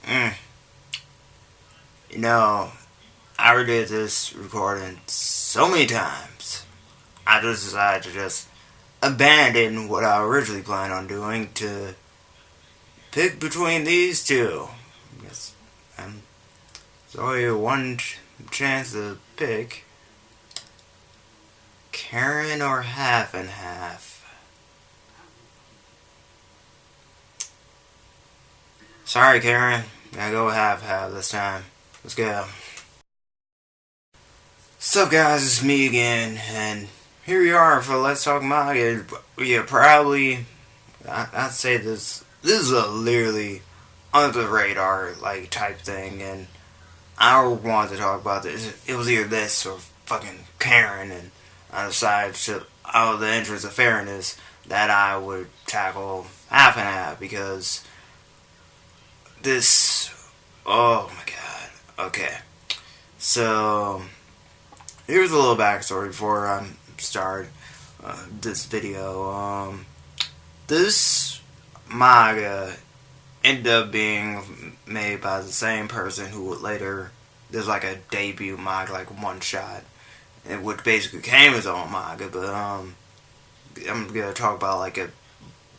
mm, you know, I redid this recording so many times. I just decided to just abandon what I originally planned on doing to pick between these two. Yes, there's only one chance to pick. Karen or half and half. Sorry, Karen. Gotta go half this time. Let's go. So, guys, it's me again, and here we are for Let's Talk Manga. Yeah, probably. I'd say this. This is a literally under the radar like type thing, and I wanted to talk about this. It was either this or fucking Karen, and I decided to, out of the interest of fairness, that I would tackle half and half because this. Oh my god. Okay. So, here's a little backstory before I start this video. This manga ended up being made by the same person who would later. There's like a debut manga, like one shot, and which basically became his own manga. But I'm gonna talk about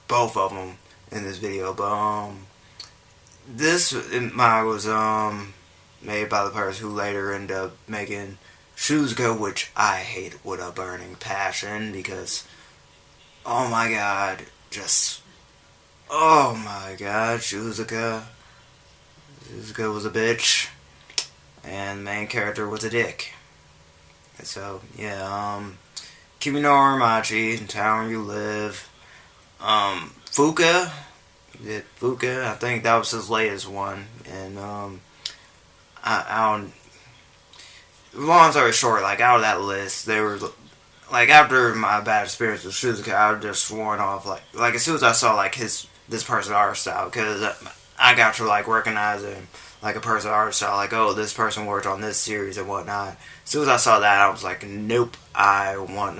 both of them in this video. But this manga was made by the person who later ended up making Shuzuka, which I hate with a burning passion because, oh my god, oh my god, Shuzuka was a bitch, and the main character was a dick. And so, yeah, Kimi no Orimachi, Town You Live, Fuka, I think that was his latest one, and, I don't, long story short, like, out of that list, there was, like, after my bad experience with Shuzuka, I just sworn off, like, as soon as I saw, like, this person's art style, because I got to, like, recognize him, like, a person's art style, like, oh, this person worked on this series and whatnot. As soon as I saw that, I was like, nope, I want,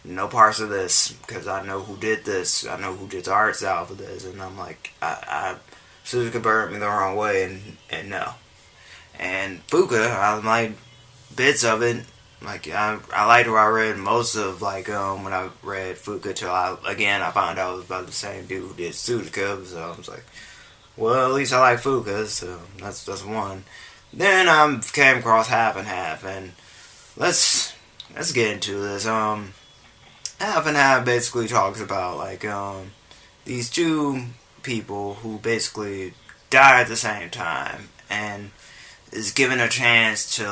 no parts of this, because I know who did this, I know who did the art style for this, and I'm like, Shuzuka burned me the wrong way, and no. And Fuka, I like bits of it. Like I liked what I read most of when I read Fuka till I found out it was about the same dude who did Suzuka, so I was like, well, at least I like Fuka, so that's one. Then I came across half and half, and let's get into this. Half and half basically talks about these two people who basically die at the same time, and is given a chance to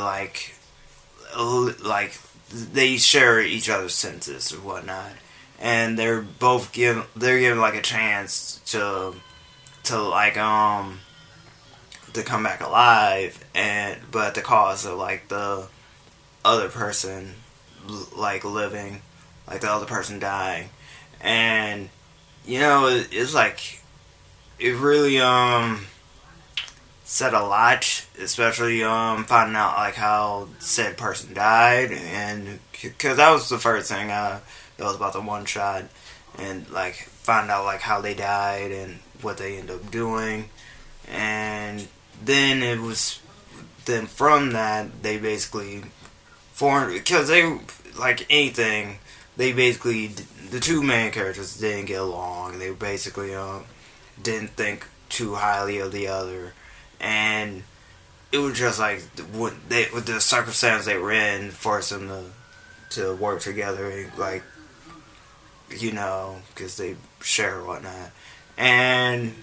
they share each other's senses or whatnot, and they're given like a chance to come back alive, and but at the cost of like the other person living, like the other person dying, and it's like it really said a lot, especially finding out like how said person died, and because that was the first thing that was about the one shot, and like find out like how they died and what they end up doing, and then from that they basically formed, because they like anything, they basically, the two main characters didn't get along. They basically didn't think too highly of the other, and it was just like with the circumstance they were in forced them to work together, like because they share and whatnot, and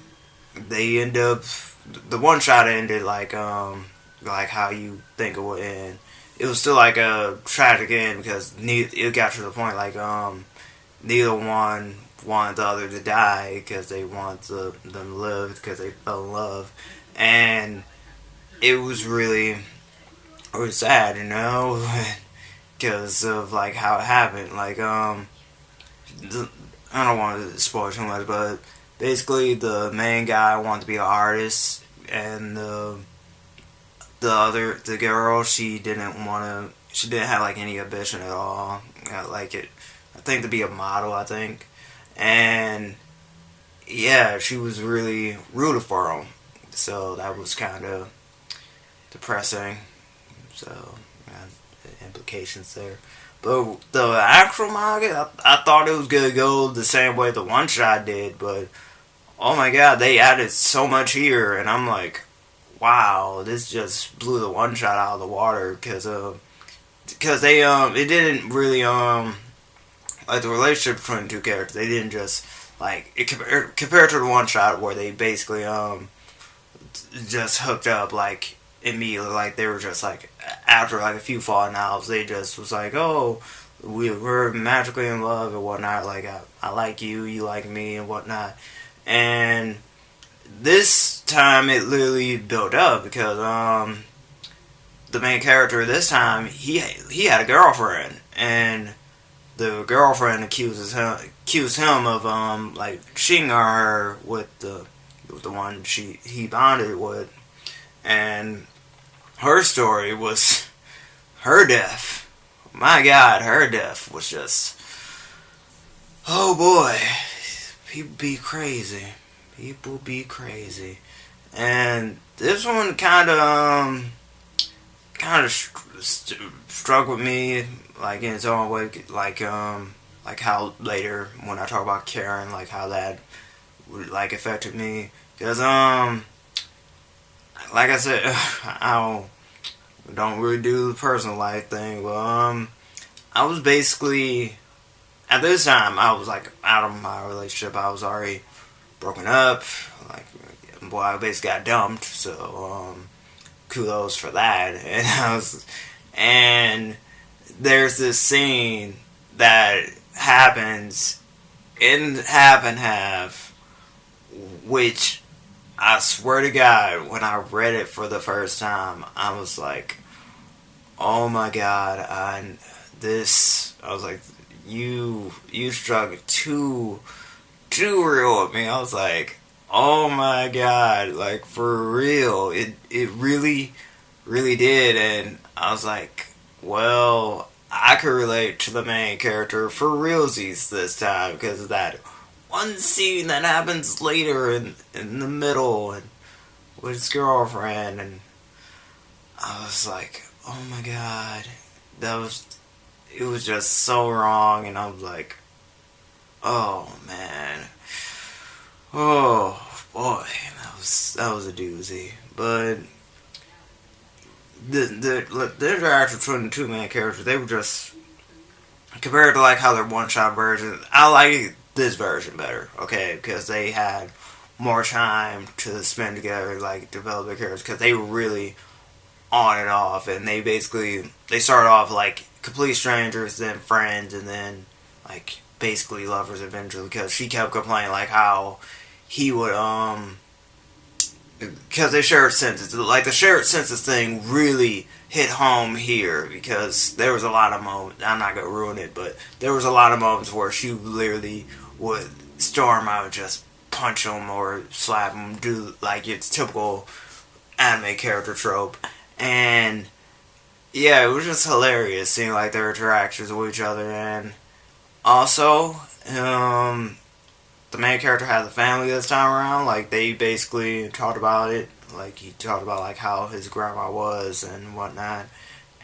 they end up, the one shot ended like how you think it would end. It was still like a tragic end because it got to the point neither one wanted the other to die because they wanted them to live because they fell in love, and it was really sad, because of like how it happened. I don't want to spoil too much, but basically the main guy wanted to be an artist, and the girl, she didn't have like any ambition at all. I think to be a model, I think, and yeah, she was really rooted for him. so that was kind of depressing. So, implications there. But the actual manga, I thought it was gonna go the same way the one shot did, but oh my god, they added so much here, and I'm like, wow, this just blew the one shot out of the water because they it didn't really like the relationship between the two characters. They didn't just like it compared to the one shot where they basically just hooked up like immediately, like they were just like after like a few falling outs, they just was like, oh, we're magically in love and whatnot. Like I like you, you like me and whatnot. And this time it literally built up because the main character this time he had a girlfriend, and the girlfriend accused him of like cheating on her with the one he bonded with, and her story was her death. My God, her death was just, oh boy, people be crazy. People be crazy, and this one kind of struck with me like in its own way, like how later when I talk about Karen, like how that would like affected me, because like I said, I don't really do the personal life thing, but I was basically at this time I was like out of my relationship. I was already broken up, like, well, I basically got dumped, so kudos for that. And there's this scene that happens in Half and Half, which I swear to God, when I read it for the first time, I was like, oh my God, I was like, you struck too real with me. I was like, oh my God, like for real. It really, really did. And I was like, well, I could relate to the main character for realsies this time because of that one scene that happens later in the middle and with his girlfriend, and I was like, oh my God, it was just so wrong, and I was like, oh man, oh boy, that was a doozy. But the interaction between the two main characters, they were just compared to like how their one shot version. I like this version better, okay, because they had more time to spend together, like develop their characters, because they were really on and off, and they started off like complete strangers, then friends, and then like basically lovers eventually, because she kept complaining like how he would because they shared senses, like the shared senses thing really hit home here, because there was a lot of moments, I'm not gonna ruin it, but there was a lot of moments where she literally would storm out and just punch him or slap him, do like its typical anime character trope. And yeah, it was just hilarious seeing like their interactions with each other. And also the main character had the family this time around. Like they basically talked about it. Like he talked about like how his grandma was and whatnot,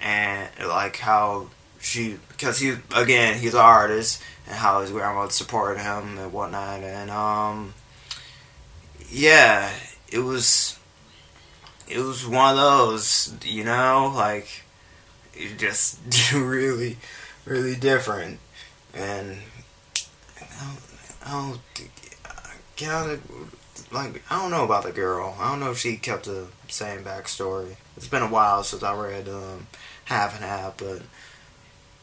and like how because he's an artist, and how his grandma supported him and whatnot. And yeah, it was one of those, like it just really, really different. And I don't know about the girl. I don't know if she kept the same backstory. It's been a while since I read Half and Half, but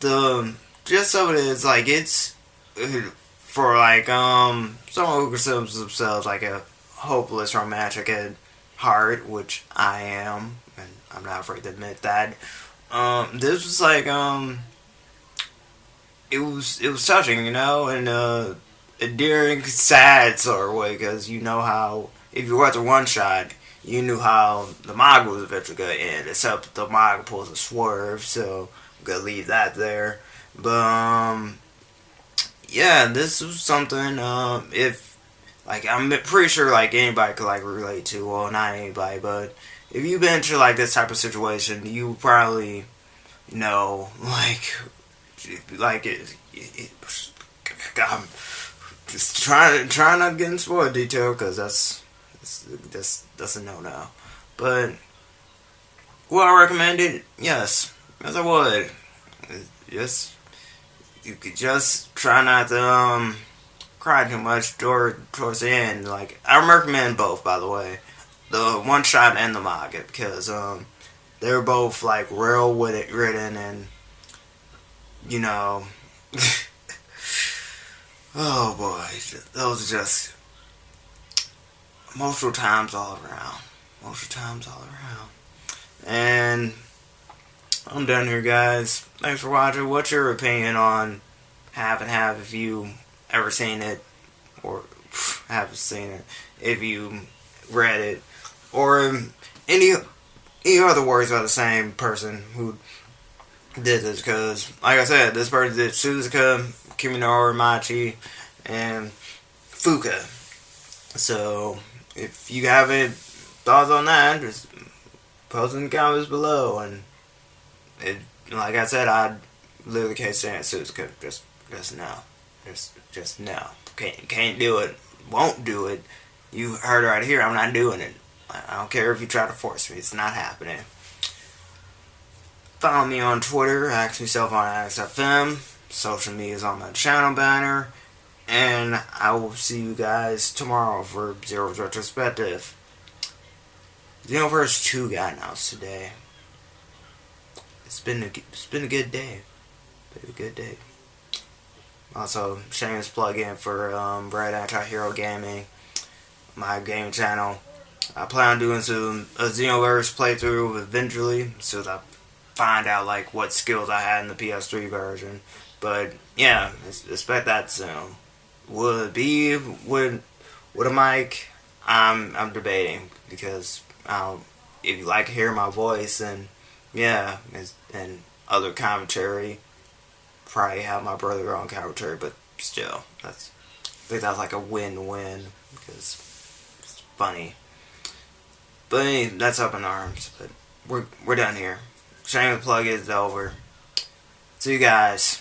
the gist of it is like it's for like someone who considers themselves like a hopeless romantic at heart, which I am, and I'm not afraid to admit that. This was like it was touching, and endearing, sad sort of way, because you know how if you watch a one shot, you knew how the manga was eventually gonna end, except the manga pulls a swerve, so I'm gonna leave that there. But yeah, this was something. If like I'm pretty sure like anybody could like relate to. Well, not anybody, but if you've been to like this type of situation, you probably know like I'm just trying not to get in spoiler detail because that's a no. But would I recommend it? Yes, yes I would. Just you could just try not to cry too much towards the end. Like I recommend both, by the way, the one shot and the manga because they're both like real written and you know. Oh boy, those are just emotional times all around. Emotional times all around. And I'm done here, guys. Thanks for watching. What's your opinion on Half and Half if you ever seen it or haven't seen it? If you read it or any other words about the same person who did this? Because, like I said, this person did Suzuka, Kiminori, Machi, and Fuka. So, if you have any thoughts on that, just post in the comments below. And like I said, I'd literally can't stand Suzuka. Just no. Just no. Can't do it. Won't do it. You heard it right here. I'm not doing it. I don't care if you try to force me. It's not happening. Follow me on Twitter. Ask myself on XFM. Social media is on my channel banner. And I will see you guys tomorrow for Zero's Retrospective. Xenoverse 2 got announced today. It's been a good day. Been a good day. Also, shameless plug-in for Red Anti-Hero Gaming, my gaming channel. I plan on doing a Xenoverse playthrough eventually, so that I find out like what skills I had in the PS3 version. But yeah, expect that soon. Will it be with a mic? I'm debating because if you like to hear my voice and yeah, and other commentary, probably have my brother on commentary, but still, I think that's like a win-win because it's funny. But anyway, that's up in arms. But we're done here. Shameless plug is over. See you guys.